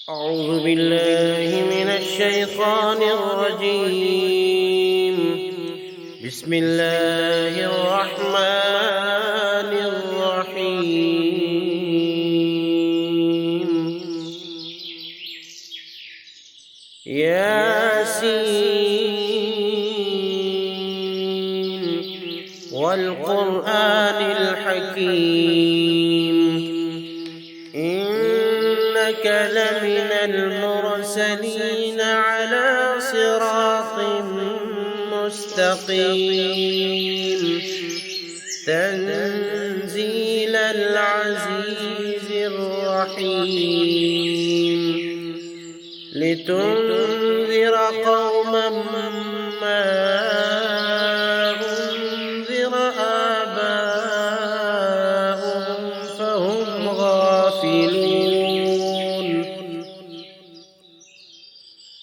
أعوذ بالله من الشيطان الرجيم. بسم الله الرحمن الرحيم. ياسين والقرآن الحكيم إنك لمن المرسلين على صراط مستقيم تنزيل العزيز الرحيم لتنذر قوما ما أنذر آباؤهم فهم غافلون.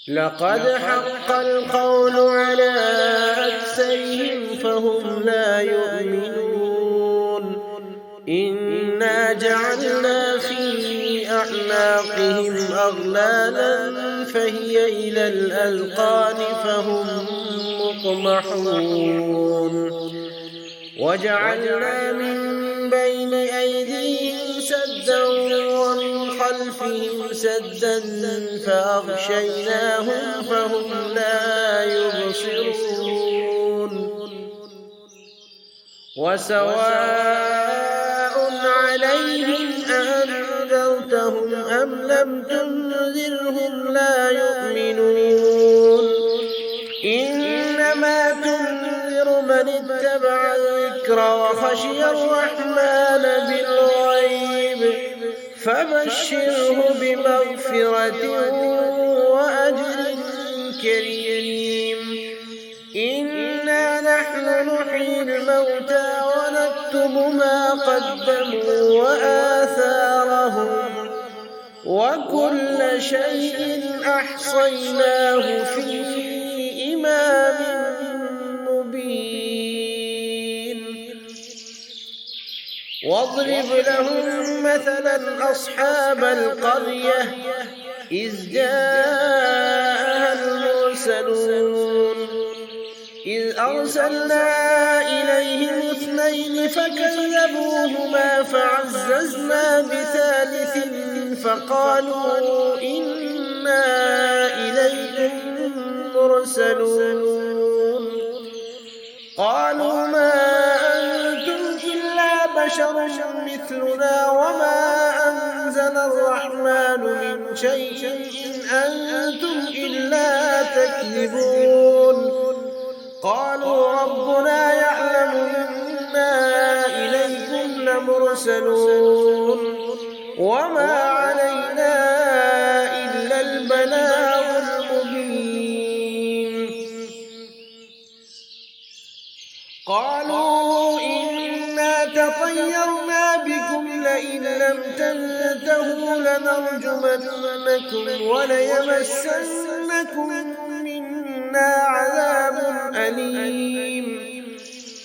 لقد حق القول على أكثرهم فهم لا يؤمنون. إنا جعلنا في أعناقهم أغلالا فهي إلى الأذقان فهم مقمحون. وجعلنا من بين أيديهم سدا ومن خلفهم سدا فأغشيناهم فهم لا يبصرون. وسواء عليهم أأنذرتهم أم لم تنذرهم لا يؤمنون. إنما تنذر من اتبع الذكر وخشي الرحمن بالغيب فبشره بمغفرة وأجر كريم. إنا نحن نحيي الموتى ونكتب ما قدموا وآثارهم وكل شيء أحصيناه في إمام مبين. واضرب لهم مثلا أصحاب القرية إذ جاءها المرسلون إذ أرسلنا إليهم 2 فكذبوهما فعززنا بثالث فقالوا إنا إليكم مرسلون. قالوا ما أنتم إلا بشر مثلنا وما أنزل الرحمن من شيء إن أنتم إلا تكذبون. قالوا ربنا يعلم إنا إليكم لمرسلون وما علينا إلا البلاغ المبين. قالوا إنا تطيرنا بكم لئن لم تنتهوا لنرجمنكم وليمسنكم منا عذاب أليم.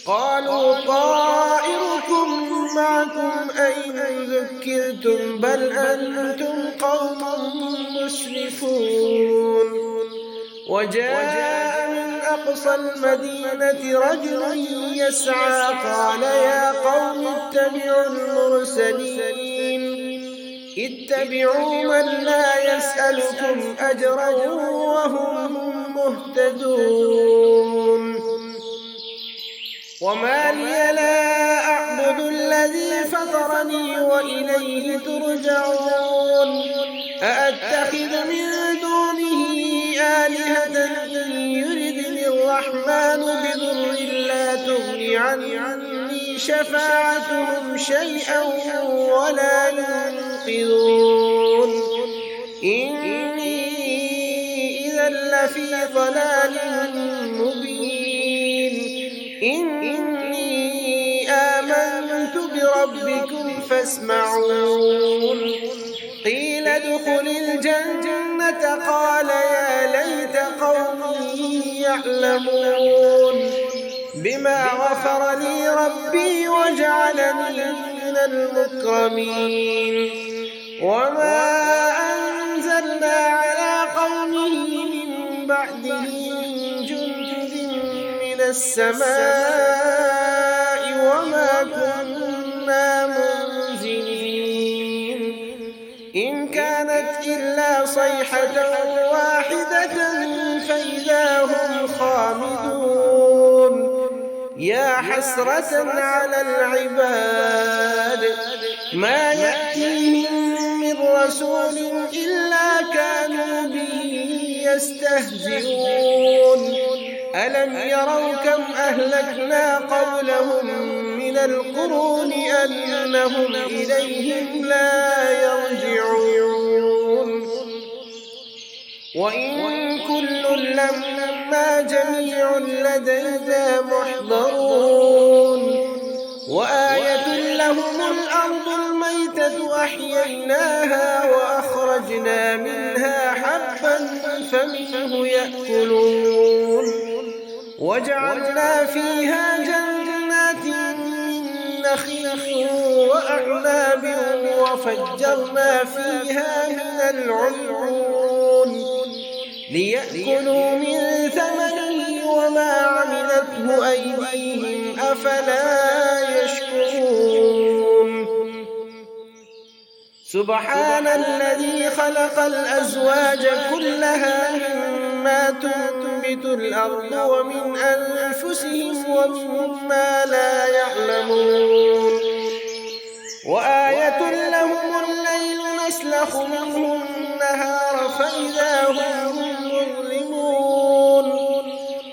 قالوا طائركم معكم أئن ذكرتم بل أنتم قوم مسرفون. وجاء من أقصى المدينة رجل يسعى قال يا قوم اتبعوا المرسلين اتبعوا من لا يسألكم أجرا وهم مهتدون. وما لي لا أعبد الذي فطرني وإليه ترجعون. أأتخذ من دونه آلهة إن يردني الرحمن بضر لا تغني عني شفاعتهم شيئا ولا ينقذون. إني إذا لفي ضلال مبين. إني آمنت بربكم فاسمعون. قيل ادخل الجنة قال يا ليت قومي يعلمون بما غفر لي ربي وجعلني من المكرمين. وما أنزلنا السماء وما كنا منزلين إن كانت إلا صيحة واحدة فإذا هم خامدون يا حسرة على العباد ما يأتيهم من رسول إلا كانوا به يستهزئون ألم يروا كم أهلكنا قبلهم من القرون أنهم إليهم لا يرجعون وإن كل لما جميع لدينا محضرون وآية لهم الأرض الميتة أحييناها وأخرجنا منها حبا فمنه يأكلون وجعلنا فيها جنات من نخيل وأعناب وفجرنا فيها من العيون ليأكلوا من ثمره وما عملته أيديهم أفلا يشكرون سبحان الذي خلق الأزواج كلها مما تنبت الأرض ومن أنفسهم ومما لا يعلمون وآية لهم الليل نسلخ منه النهار فإذا هم مظلمون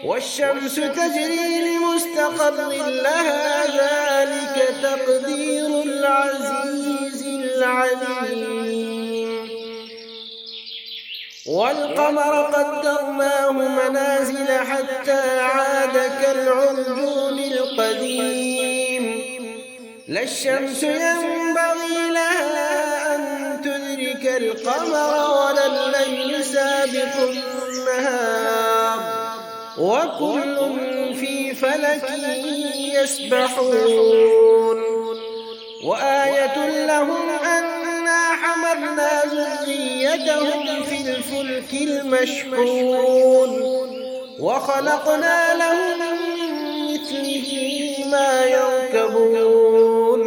والشمس تجري لمستقر لها ذلك تقدير العزيز العليم والقمر قدرناه منازل حتى عاد كالعرجون القديم لا الشمس ينبغي لها أن تدرك القمر ولا الليل سابق النهار وكل في فلك يسبحون وآية لهم أنا حملنا ذريتهم في الفلك المشحون وخلقنا لهم من مثله ما يركبون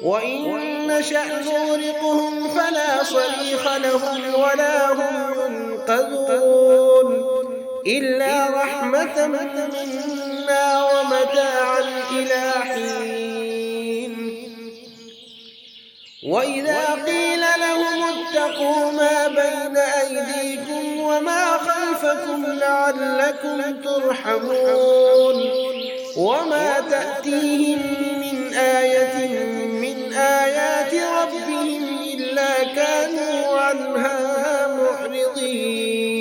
وإن نشأ نغرقهم فلا صريخ لهم ولا هم ينقذون إلا رحمة منا ومتاعا إلى حين وإذا قيل لهم اتقوا ما بين أيديكم وما خلفكم لعلكم ترحمون وما تأتيهم من آية من آيات ربهم إلا كانوا عنها معرضين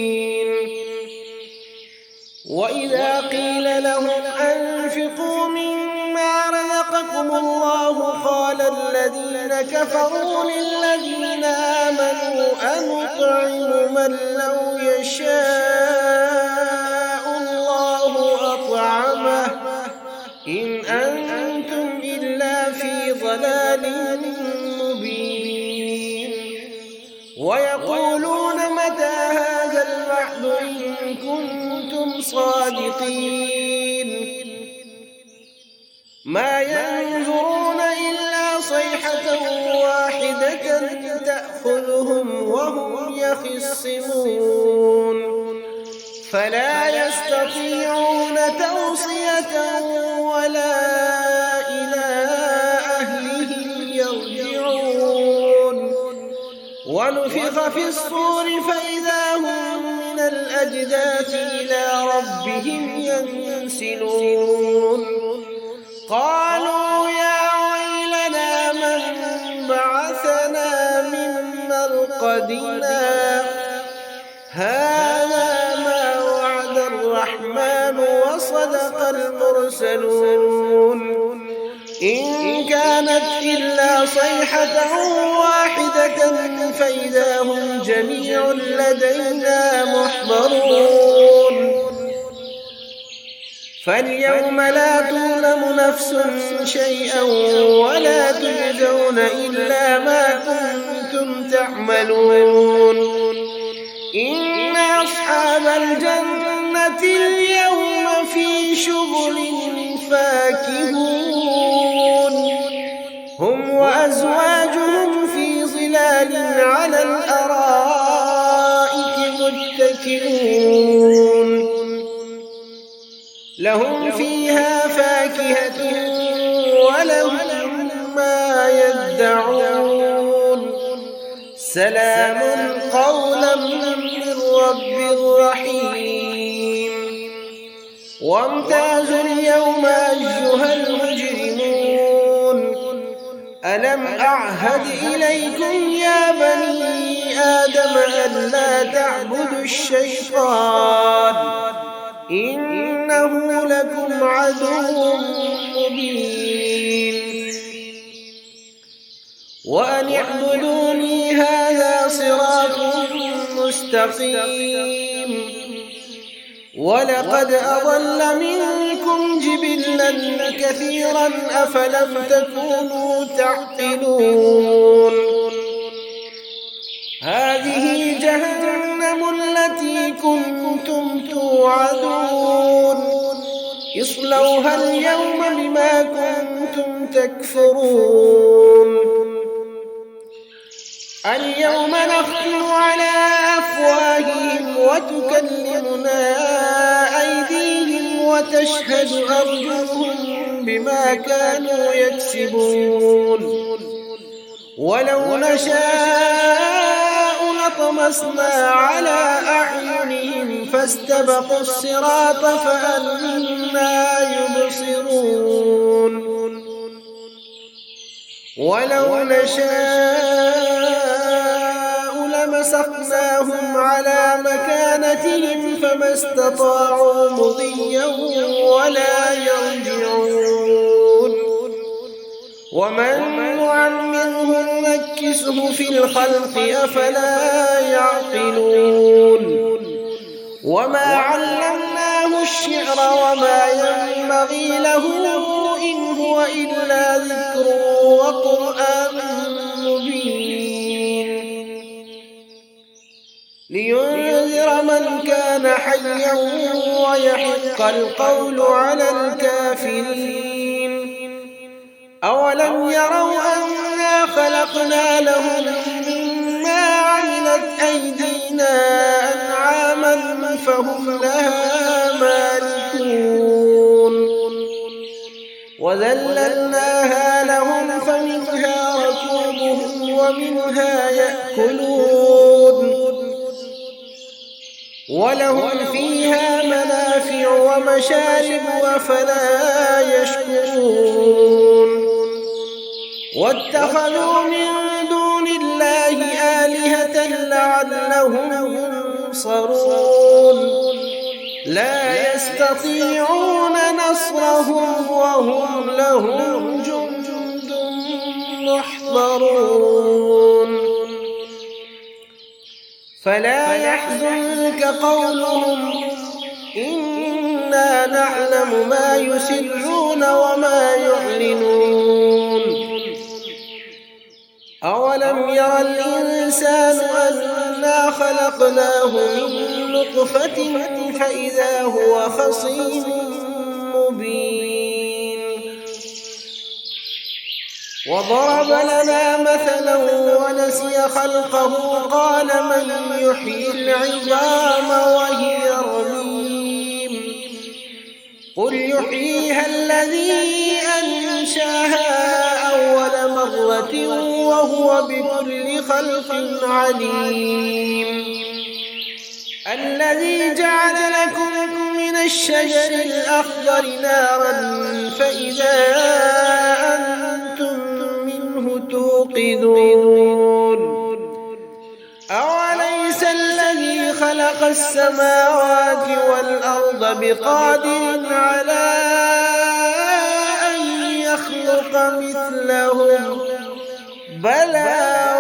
وإذا قيل لهم أنفقوا مما رزقكم الله قال الذين كفروا للذين آمنوا أنطعم من لو يشاء الله أطعمه إن أنتم إلا في ضلال مبين ويقولون متى هذا الوعد إن كنتم صادقين ما ينظرون إلا صيحة واحدة تأخذهم وهم يخصمون فلا يستطيعون توصية ولا إلى أهلهم يرجعون ونفخ في الصور فإذا هم من الأجداث إلى ربهم ينسلون قالوا يا ويلنا من بعثنا من مرقدنا هذا ما وعد الرحمن وصدق المرسلون إن كانت إلا صيحة واحدة فإذا هم جميع لدينا محضرون فاليوم لا تظلم نفس شيئا ولا تجزون إلا ما كنتم تعملون إن أصحاب الجنة اليوم في شغل فاكهون هم وأزواجهم في ظلال على الأرائك متكئون لهم فيها فاكهة ولهم ما يدعون سلام قولا من رب رحيم وامتازوا اليوم أيها المجرمون ألم أعهد إليكم يا بني آدم ألا تعبدوا الشيطان إنه لكم عدو مبين وأن اعبدوني هذا صراط مستقيم ولقد أضل منكم جبلا كثيرا أفلم تكونوا تعقلون هذه جهنم التي كنتم توعدون اصلوها اليوم بما كنتم تكفرون اليوم نختم على أفواههم وتكلمنا أيديهم وتشهد أرجلهم بما كانوا يكسبون ولو نشاء لطمسنا على أعينهم فاستبقوا الصراط فأنى يبصرون ولو نشاء لمسخناهم على مكانتهم فما استطاعوا مضيا ولا يرجعون ومن نعمره ننكسه في الخلق أفلا يعقلون وما علمناه الشعر وما ينبغي له إن هو إلا ذكر وقرآن مبين لينذر من كان حيا ويحق القول على الكافرين أولم يروا أنا خلقنا لهم مما عملت أيدينا أنعاما فهم لها مالكون وذللناها لهم فمنها ركوبهم ومنها يأكلون ولهم فيها منافع ومشارب أفلا يشكرون واتخذوا من دون الله آلهة لعلهم ينصرون لا يستطيعون نصرهم وهم لهم جند محضرون فلا يحزنك قولهم إنا نعلم ما يسرون وما يعلنون أولم ير الإنسان أنا خلقناه من نطفة فإذا هو خصيم مبين وضرب لنا مثلا ونسي خلقه قال من يحيي العظام وهي رميم قل يحييها الذي أنشاها أول مرة وهو بكل خلق عليم الذي جعل لكم من الشجر الأخضر نارا فإذا أنتم منه توقدون أوليس الذي خلق السماوات والأرض بقادر على أن يخلق مثلهم بلى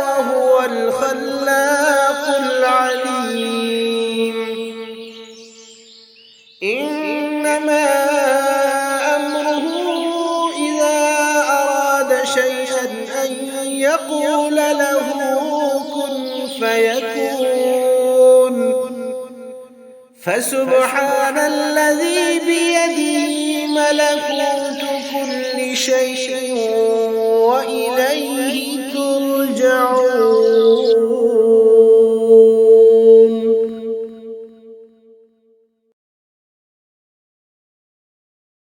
وهو الخلاق العليم إنما أمره إذا أراد شيئا أن يقول له كن فيكون فسبحان الذي بيده ملكوت كل شيء وإليه